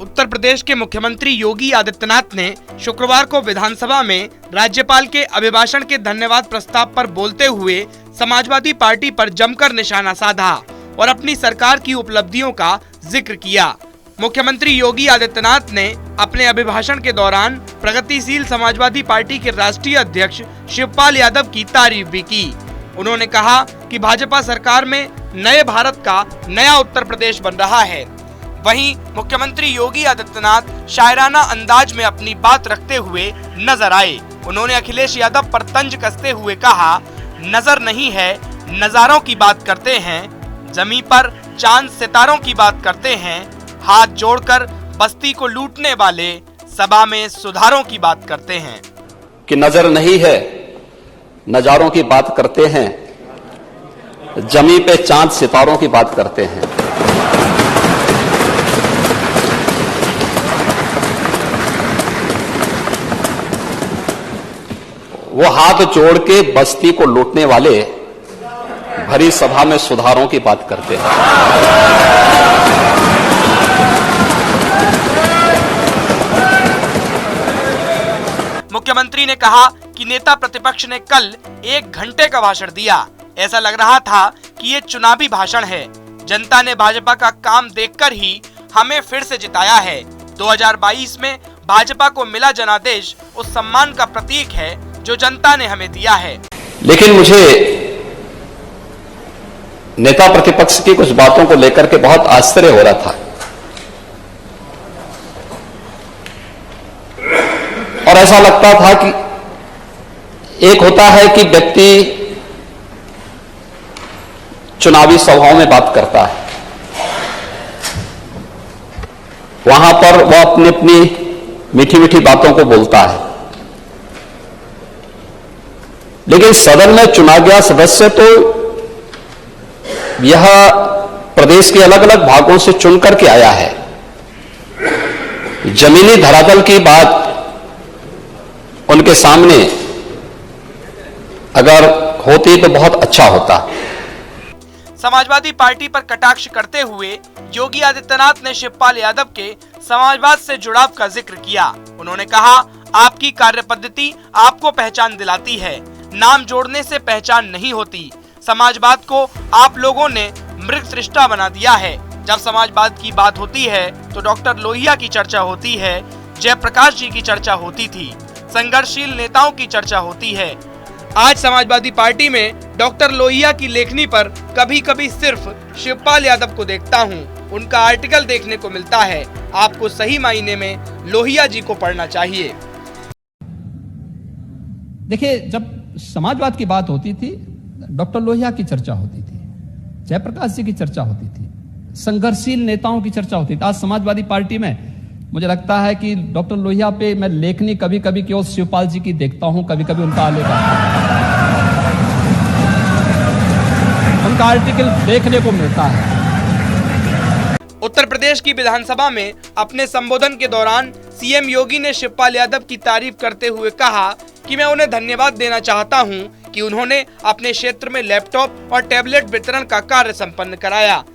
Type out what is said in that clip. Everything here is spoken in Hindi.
उत्तर प्रदेश के मुख्यमंत्री योगी आदित्यनाथ ने शुक्रवार को विधानसभा में राज्यपाल के अभिभाषण के धन्यवाद प्रस्ताव पर बोलते हुए समाजवादी पार्टी पर जमकर निशाना साधा और अपनी सरकार की उपलब्धियों का जिक्र किया। मुख्यमंत्री योगी आदित्यनाथ ने अपने अभिभाषण के दौरान प्रगतिशील समाजवादी पार्टी के राष्ट्रीय अध्यक्ष शिवपाल यादव की तारीफ भी की। उन्होंने कहा कि भाजपा सरकार में नए भारत का नया उत्तर प्रदेश बन रहा है। वहीं मुख्यमंत्री योगी आदित्यनाथ शायराना अंदाज में अपनी बात रखते हुए नजर आए। उन्होंने अखिलेश यादव पर तंज कसते हुए कहा, नजर नहीं है नजारों की बात करते हैं, जमीन पर चांद सितारों की बात करते हैं, हाथ जोड़कर बस्ती को लूटने वाले सभा में सुधारों की बात करते हैं। कि नजर नहीं है नजारों की बात करते हैं, जमीन पे चांद सितारों की बात करते हैं। वो हाथ जोड़ के बस्ती को लूटने वाले भरी सभा में सुधारों की बात करते हैं। मुख्यमंत्री ने कहा कि नेता प्रतिपक्ष ने कल 1 घंटे का भाषण दिया। ऐसा लग रहा था कि ये चुनावी भाषण है। जनता ने भाजपा का काम देखकर ही हमें फिर से जिताया है। 2022 में भाजपा को मिला जनादेश उस सम्मान का प्रतीक है जो जनता ने हमें दिया है। लेकिन मुझे नेता प्रतिपक्ष की कुछ बातों को लेकर के बहुत आश्चर्य हो रहा था और ऐसा लगता था कि एक होता है कि व्यक्ति चुनावी सभाओं में बात करता है, वहां पर वह अपनी अपनी मीठी मीठी बातों को बोलता है, लेकिन सदन में चुना गया सदस्य तो यह प्रदेश के अलग अलग भागों से चुन करके आया है। जमीनी धरातल की बात उनके सामने अगर होती तो बहुत अच्छा होता। समाजवादी पार्टी पर कटाक्ष करते हुए योगी आदित्यनाथ ने शिवपाल यादव के समाजवाद से जुड़ाव का जिक्र किया। उन्होंने कहा, आपकी कार्यपद्धति आपको पहचान दिलाती है, नाम जोड़ने से पहचान नहीं होती। समाजवाद को आप लोगों ने मृत सृष्टा बना दिया है। जब समाजवाद की बात होती है तो डॉक्टर लोहिया की चर्चा होती है, जयप्रकाश जी की चर्चा होती थी, संघर्षशील नेताओं की चर्चा होती है। आज समाजवादी पार्टी में डॉक्टर लोहिया की लेखनी पर कभी कभी सिर्फ शिवपाल यादव को देखता हूँ। उनका आर्टिकल देखने को मिलता है। आपको सही मायने में लोहिया जी को पढ़ना चाहिए। देखिए, जब समाजवाद की बात होती थी, डॉक्टर लोहिया की चर्चा होती थी, जयप्रकाश जी की चर्चा होती थी, संघर्षशील नेताओं की चर्चा होती थी। आज समाजवादी पार्टी में मुझे लगता है कि डॉक्टर लोहिया पे मैं लेखनी कभी कभी केवल शिवपाल जी की देखता हूं, कभी कभी उनका आलेख उनका आर्टिकल देखने को मिलता है। उत्तर प्रदेश की विधानसभा में अपने संबोधन के दौरान सीएम योगी ने शिवपाल यादव की तारीफ करते हुए कहा कि मैं उन्हें धन्यवाद देना चाहता हूं कि उन्होंने अपने क्षेत्र में लैपटॉप और टैबलेट वितरण का कार्य संपन्न कराया।